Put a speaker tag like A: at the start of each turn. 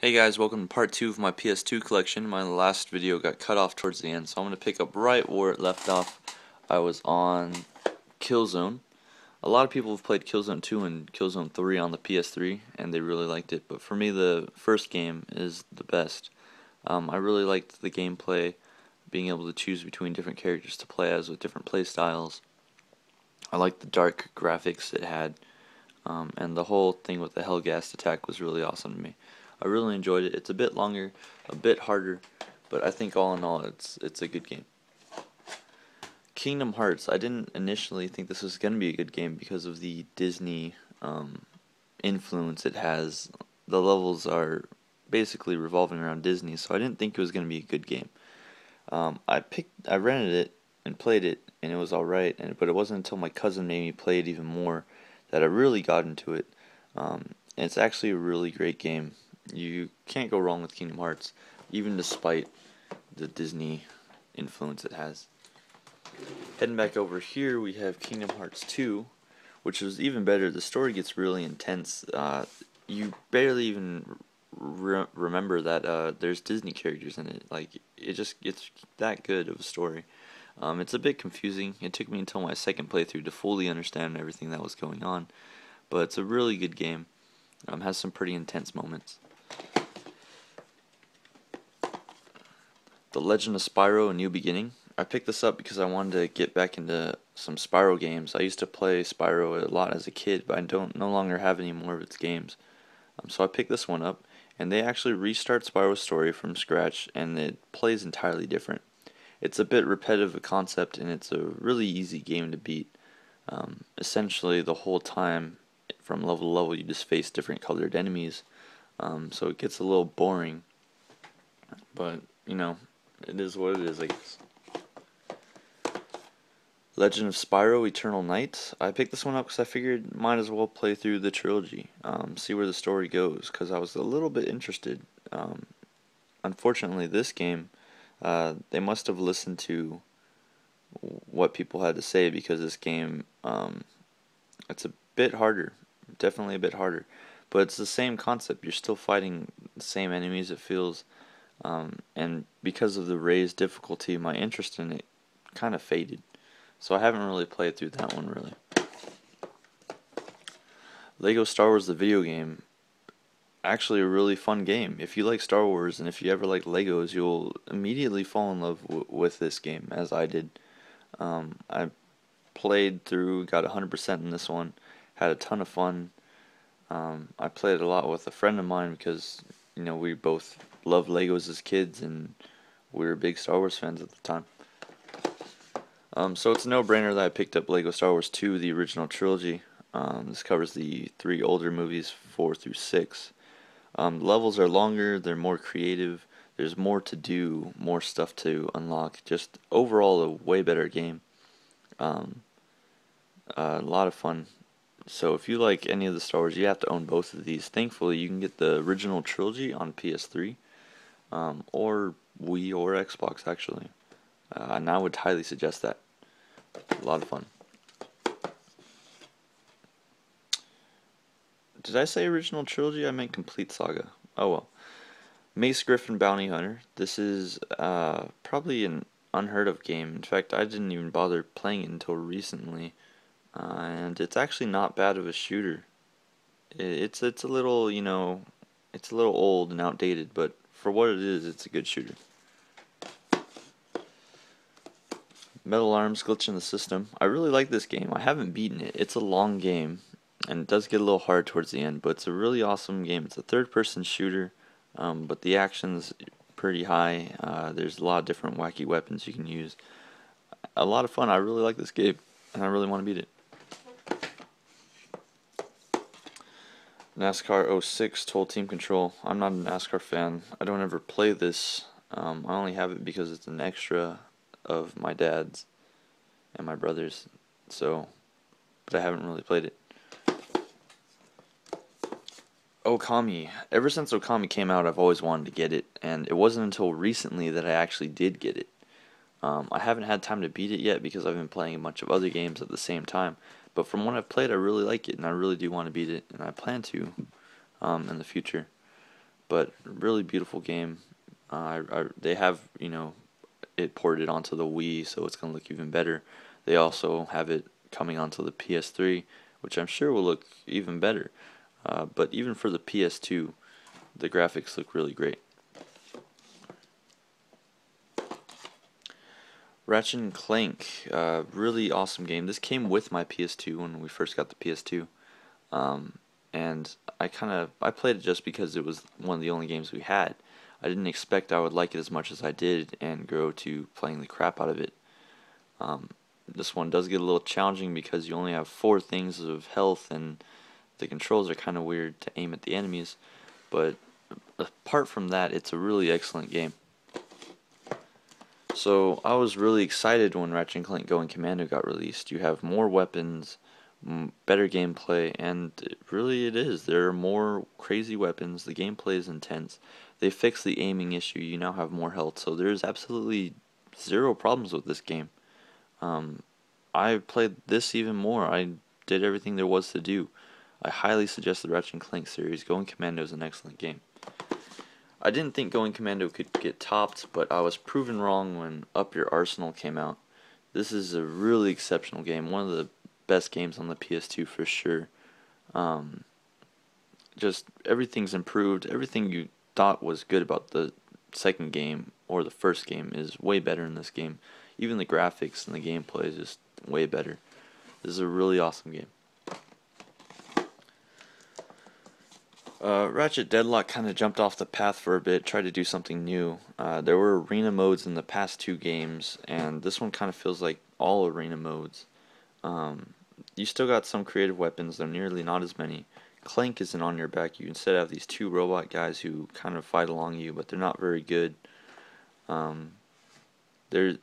A: Hey guys, welcome to part 2 of my PS2 collection. My last video got cut off towards the end, so I'm going to pick up right where it left off. I was on Killzone. A lot of people have played Killzone 2 and Killzone 3 on the PS3, and they really liked it, but for me the first game is the best. I really liked the gameplay, being able to choose between different characters to play as with different play styles. I liked the dark graphics it had, and the whole thing with the Hellgast attack was really awesome to me. I really enjoyed it. It's a bit longer, a bit harder, but I think all in all it's a good game. Kingdom Hearts, I didn't initially think this was going to be a good game because of the Disney influence it has. The levels are basically revolving around Disney, so I didn't think it was going to be a good game. I rented it and played it, and it was alright, but it wasn't until my cousin made me play it even more that I really got into it. And it's actually a really great game. You can't go wrong with Kingdom Hearts, even despite the Disney influence it has. Heading back over here, we have Kingdom Hearts 2, which is even better. The story gets really intense. You barely even remember that there's Disney characters in it. Like, it's that good of a story. It's a bit confusing. It took me until my second playthrough to fully understand everything that was going on, but it's a really good game. Has some pretty intense moments. The Legend of Spyro: A New Beginning. I picked this up because I wanted to get back into some Spyro games. I used to play Spyro a lot as a kid, but I don't no longer have any more of its games. So I picked this one up, and they actually restart Spyro's story from scratch, and it plays entirely different. It's a bit repetitive a concept, and it's a really easy game to beat. Essentially, the whole time, from level to level, you just face different colored enemies. So it gets a little boring, but it is what it is, I guess. Legend of Spyro: Eternal Night. I picked this one up because I figured might as well play through the trilogy, see where the story goes, because I was a little bit interested. Unfortunately, this game, they must have listened to what people had to say, because this game, it's a bit harder, definitely a bit harder, but it's the same concept. You're still fighting the same enemies, it feels, and because of the raised difficulty, my interest in it kind of faded. So I haven't really played through that one, really. Lego Star Wars the video game, actually a really fun game. If you like Star Wars and if you ever like Legos, you'll immediately fall in love with this game, as I did. I played through, got 100% in this one, had a ton of fun. I played it a lot with a friend of mine because, we both loved Legos as kids and we were big Star Wars fans at the time. So it's a no-brainer that I picked up Lego Star Wars 2, the original trilogy. This covers the 3 older movies, 4 through 6. Levels are longer, they're more creative, there's more to do, more stuff to unlock. Just overall a way better game. A lot of fun. So if you like any of the Star Wars, you have to own both of these. Thankfully, you can get the original trilogy on PS3, or Wii or Xbox, actually. And I would highly suggest that. A lot of fun. Did I say original trilogy? I meant complete saga. Oh well. Mace Griffin Bounty Hunter. This is probably an unheard of game. In fact, I didn't even bother playing it until recently. And it's actually not bad of a shooter. It's a little, it's a little old and outdated, but for what it is, it's a good shooter. Metal Arms Glitch in the System. I really like this game. I haven't beaten it. It's a long game, and it does get a little hard towards the end, but it's a really awesome game. It's a third-person shooter, but the action's pretty high. There's a lot of different wacky weapons you can use. A lot of fun. I really like this game, and I really want to beat it. NASCAR 06 Total Team Control. I'm not a NASCAR fan. I don't ever play this. I only have it because it's an extra of my dad's and my brother's, but I haven't really played it. Okami. Ever since Okami came out, I've always wanted to get it, and it wasn't until recently that I actually did get it. I haven't had time to beat it yet because I've been playing a bunch of other games at the same time, but from what I've played, I really like it, and I really do want to beat it, and I plan to in the future. but really beautiful game. They have, it ported onto the Wii, so it's going to look even better. They also have it coming onto the PS3, which I'm sure will look even better. But even for the PS2, the graphics look really great. Ratchet and Clank, really awesome game. This came with my PS2 when we first got the PS2, and I played it just because it was one of the only games we had. I didn't expect I would like it as much as I did and grow to playing the crap out of it. This one does get a little challenging because you only have 4 things of health, and the controls are kind of weird to aim at the enemies, but apart from that, it's a really excellent game. So I was really excited when Ratchet and Clank Going Commando got released. You have more weapons, better gameplay, and it is. There are more crazy weapons. The gameplay is intense. They fixed the aiming issue. You now have more health, so there's absolutely zero problems with this game. I played this even more. I did everything there was to do. I highly suggest the Ratchet and Clank series. Going Commando is an excellent game. I didn't think Going Commando could get topped, but I was proven wrong when Up Your Arsenal came out. This is a really exceptional game, one of the best games on the PS2 for sure. Just everything's improved. Everything you thought was good about the second game or the first game is way better in this game. Even the graphics and the gameplay is just way better. This is a really awesome game. Ratchet Deadlock kind of jumped off the path for a bit, tried to do something new. There were arena modes in the past 2 games, and this one kind of feels like all arena modes. You still got some creative weapons, though nearly not as many. Clank isn't on your back. You instead have these 2 robot guys who kind of fight along you, but they're not very good. They're